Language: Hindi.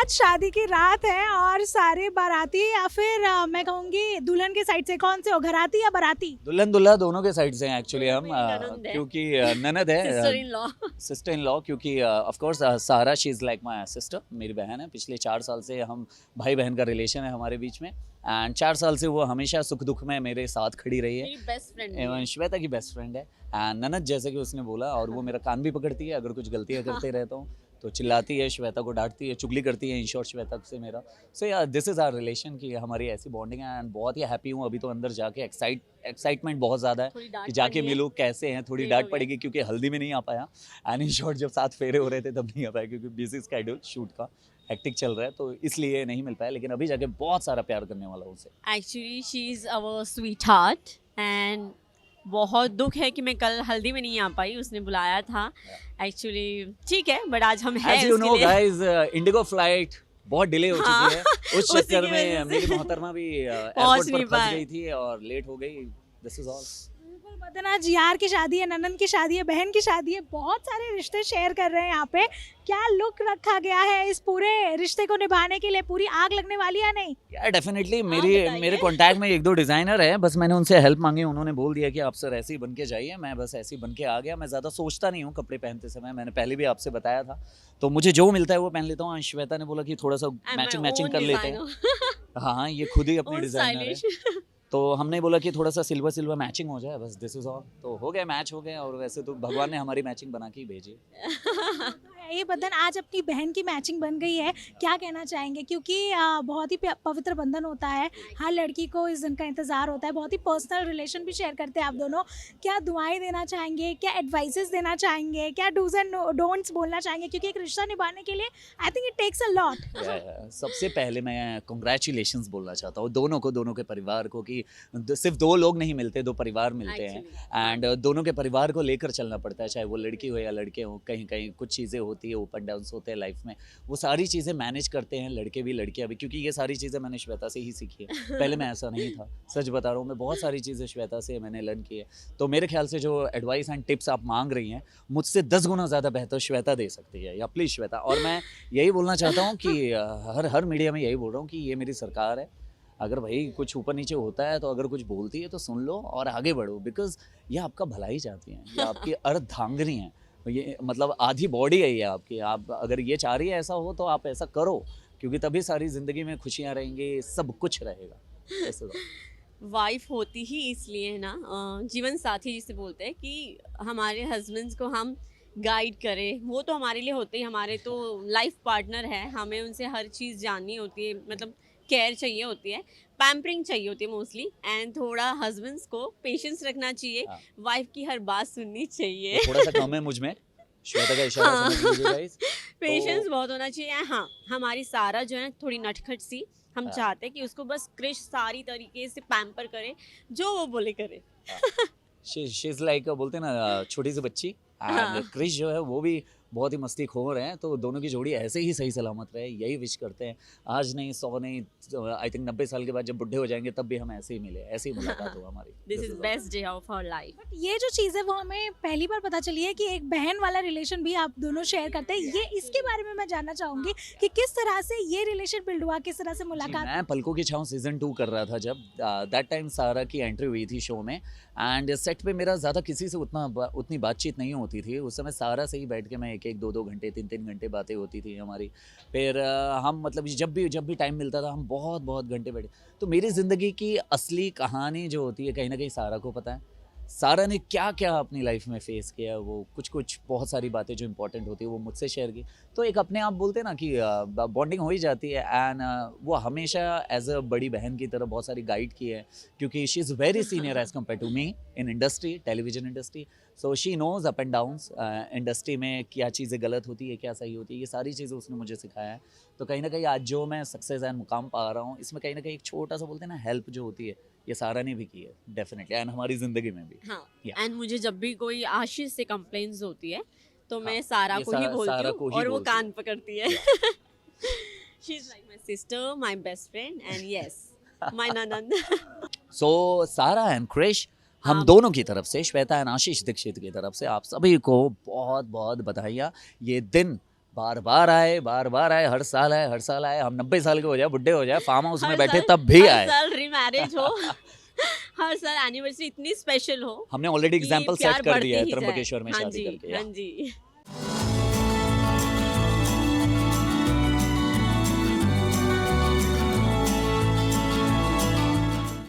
आज शादी की रात है और सारे बाराती या फिर मैं कहूँगी दुल्हन के साइड से कौन से हो, घराती या बाराती? दुल्हन दूल्हा दोनों के साइड से हैं एक्चुअली हम मेरी ननंद है। क्योंकि ननद सिस्टर है, in law. Sister in law, क्योंकि ऑफ कोर्स सारा she is like my sister, मेरी बहन है। पिछले 4 साल से हम भाई बहन का रिलेशन है हमारे बीच में, एंड 4 साल से वो हमेशा सुख दुख में मेरे साथ खड़ी रही है। मेरी बेस्ट फ्रेंड एवं श्वेता की बेस्ट फ्रेंड है एंड ननद, जैसे कि उसने बोला, और वो मेरा कान भी पकड़ती है अगर कुछ गलतियाँ करते रहता हूँ तो चिल्लाती है, श्वेता को डांटती है, चुगली करती है, इन शॉर्ट श्वेता से मेरा। सो या दिस इज़ आवर रिलेशन की हमारी ऐसी बॉन्डिंग है एंड बहुत ही हैप्पी हूँ। अभी तो अंदर जाके एक्साइटमेंट बहुत ज़्यादा है थोड़ी डांट कि जाके पड़ी है। मिलूँ कैसे हैं। थोड़ी लेट डांट हो गया। पड़ेगी क्योंकि हल्दी में नहीं आ पाया एंड इन शॉर्ट जब 7 फेरे हो रहे थे तब नहीं आ पाया क्योंकि बिजी स्केड्यूल शूट का हेक्टिक चल रहा है, तो इसलिए नहीं मिल पाया। लेकिन अभी जाके बहुत सारा प्यार करने वाला हूँ उसे। Actually she is our sweet heart and बहुत दुख है कि मैं कल हल्दी में नहीं आ पाई, उसने बुलाया था एक्चुअली। ठीक है, बट आज हम हैं एज यू उसके नो लिए। गाइस, इंडिगो फ्लाइट बहुत डिले हो हाँ, चुकी है। उस उसी चक्कर की वजह में से। मेरी मोहतरमा भी पहुंच एयरपोर्ट पर नहीं फंस पाए। गई थी और लेट हो गई। This is all. बिल्कुल बदन, आज यार की शादी है, ननन की शादी है, बहन की शादी है, बहुत सारे रिश्ते शेयर कर रहे हैं यहाँ पे। क्या लुक रखा गया है इस पूरे रिश्ते को निभाने के लिए? पूरी आग लगने वाली है नहीं? या डेफिनेटली बताइए। मेरे कांटेक्ट में 1-2 डिज़ाइनर हैं, बस मैंने उनसे हेल्प मांगी, उन्होंने बोल दिया कि आप सर ऐसे ही बन के जाइए। मैं बस ऐसे ही बन के आ गया। मैं ज़्यादा सोचता नहीं हूँ कपड़े पहनते समय, मैंने पहले भी आपसे बताया था, तो मुझे जो मिलता है वो पहन लेता हूँ। श्वेता ने बोला कि थोड़ा सा मैचिंग कर लेते हैं। हाँ, ये खुद ही अपनी Own डिज़ाइनर है, stylish। तो हमने बोला कि थोड़ा सा सिल्वर मैचिंग हो जाए, बस दिस इज ऑल। तो हो गया, मैच हो गया, और वैसे तो भगवान ने हमारी मैचिंग बना के ही भेजी है। ये बंधन आज अपनी बहन की मैचिंग बन गई है, क्या कहना चाहेंगे? क्योंकि बहुत ही पवित्र बंधन होता है, हर लड़की को इस दिन का इंतज़ार होता है, बहुत ही पर्सनल रिलेशन भी शेयर करते हैं आप दोनों। क्या दुआएं देना चाहेंगे, क्या एडवाइसेस देना चाहेंगे, क्या डूज एंड डोंट्स बोलना चाहेंगे? क्योंकि एक रिश्ता निभाने के लिए I think it takes a lot. सबसे पहले मैं कॉन्ग्रेचुलेशंस बोलना चाहता हूँ दोनों के परिवार को, कि सिर्फ 2 लोग नहीं मिलते, 2 परिवार मिलते हैं एंड दोनों के परिवार को लेकर चलना पड़ता है, चाहे वो लड़की हो या लड़के हो। कहीं कहीं कुछ चीज़ें होती है, अप एंड डाउन्स होते हैं लाइफ में, वो सारी चीज़ें मैनेज करते हैं लड़के भी लड़कियाँ भी, क्योंकि ये सारी चीज़ें मैंने श्वेता से ही सीखी है। पहले मैं ऐसा नहीं था, सच बता रहा हूँ, मैं बहुत सारी चीज़ें श्वेता से मैंने लर्न की है। तो मेरे ख्याल से जो एडवाइस एंड टिप्स आप मांग रही हैं, मुझसे 10 गुना ज़्यादा बेहतर श्वेता दे सकती है, या प्लीज़ श्वेता। और मैं यही बोलना चाहता हूँ कि हर मीडिया में यही बोल रहा हूँ कि ये मेरी सरकार है। अगर भाई कुछ ऊपर नीचे होता है तो अगर कुछ बोलती है तो सुन लो और आगे बढ़ो, बिकॉज ये आपका भला ही चाहती हैं, ये आपकी अर्धांगिनी है, ये मतलब आधी बॉडी है ये आपकी। आप अगर ये चाह रही है ऐसा हो तो आप ऐसा करो, क्योंकि तभी सारी ज़िंदगी में खुशियाँ रहेंगी, सब कुछ रहेगा। ऐसे वाइफ होती ही इसलिए है ना, जीवन साथी जिसे बोलते हैं, कि हमारे हस्बैंड्स को हम गाइड करें। वो तो हमारे लिए होते ही, हमारे तो लाइफ पार्टनर है, हमें उनसे हर चीज़ जाननी होती है, मतलब केयर चाहिए होती है, पैम्परिंग चाहिए होती है मोस्टली, एंड थोड़ा हस्बैंड्स को पेशेंस रखना चाहिए, हाँ। वाइफ की हर बात सुननी चाहिए। थोड़ा सा कम है मुझ में, श्वेता का इशारा हाँ। समझ लीजिए गाइस। पेशेंस बहुत होना चाहिए। हाँ, हमारी सारा जो है थोड़ी नटखट सी, हम हाँ। चाहते हैं कि उसको बस क्रिश सारी तरीके से पैम्पर करे, जो वो बोले करे। शी इज़ लाइक, बोलते हैं ना, छोटी सी बच्ची, एंड हाँ। क्रिश जो है वो भी बहुत ही मस्तीखोर हैं, तो दोनों की जोड़ी ऐसे ही सही सलामत रहे, यही विश करते हैं। आज नहीं, 100 नहीं, आई थिंक 90 साल के बाद जब बुढ़े हो जाएंगे तब भी हम ऐसे ही मिले, ऐसे ही मुलाकात हो हमारी। This This is is all. Best day of our life. But ये जो चीज़ है वो हमें पहली बार पता चली है कि एक बहन वाला रिलेशन भी आप दोनों शेयर करते हैं। ये इसके बारे में मैं जानना चाहूँगी कि किस तरह से ये रिलेशन बिल्ड हुआ, किस तरह से जी, मुलाकात? मैं पलकों की छाँव सीज़न 2 कर रहा था जब, दैट टाइम सारा की एंट्री हुई थी शो में, एंड सेट पे मेरा ज़्यादा किसी से उतनी बातचीत नहीं होती थी। उस समय सारा से ही बैठ के मैं 1-1, 2-2 घंटे, 3-3 घंटे बातें होती थी हमारी। फिर हम मतलब जब भी टाइम मिलता था हम बहुत घंटे बैठे। तो मेरी ज़िंदगी की असली कहानी जो होती है कहीं ना कहीं सारा को पता है। सारा ने क्या क्या अपनी लाइफ में फेस किया, वो कुछ बहुत सारी बातें जो इंपॉर्टेंट होती है वो मुझसे शेयर की। तो एक अपने आप बोलते हैं ना कि बॉन्डिंग हो ही जाती है, एंड वो हमेशा एज अ बड़ी बहन की तरह बहुत सारी गाइड की है, क्योंकि she is very senior as compare to me in industry, television industry. So she knows up and downs, industry में क्या चीज़ें गलत होती है, क्या सही होती है, ये सारी चीज़ें उसने मुझे सिखाया है। तो कहीं ना कहीं आज जो मैं सक्सेस एंड मुकाम पा रहा हूँ, इसमें कहीं ना कहीं एक छोटा सा बोलते हैं ना हेल्प जो होती है, ये सारा ने भी की है डेफिनेटली, एंड हमारी ज़िंदगी में भी। हाँ, Yeah. एंड मुझे जब भी कोई आशीष से कंप्लेंट्स होती है तो मैं हाँ, सारा ये को ही बोलती सारा हूँ, को ही और वो बोलती कान है। पकड़ती है। She is like my sister, my best friend, and yes, my ननंद। सो सारा एंड क्रिश, हम आप- दोनों की तरफ से, श्वेता एंड आशीष दीक्षित की तरफ से, आप सभी को बहुत बहुत बधाइयाँ। ये दिन बार बार आए, हर साल आए, हम 90 साल के हो जाए, बुढ़े हो जाए, फार्म हाउस में हर बैठे साल- तब भी हर आए। साल रीमैरिज हो हर साल एनिवर्सरी इतनी स्पेशल हो हमने ऑलरेडी कि एग्जाम्पल प्यार सेट कर दिया है बढ़ते ही जाए। त्र्यंबकेश्वर में हाँ शादी जी, करके। हाँ जी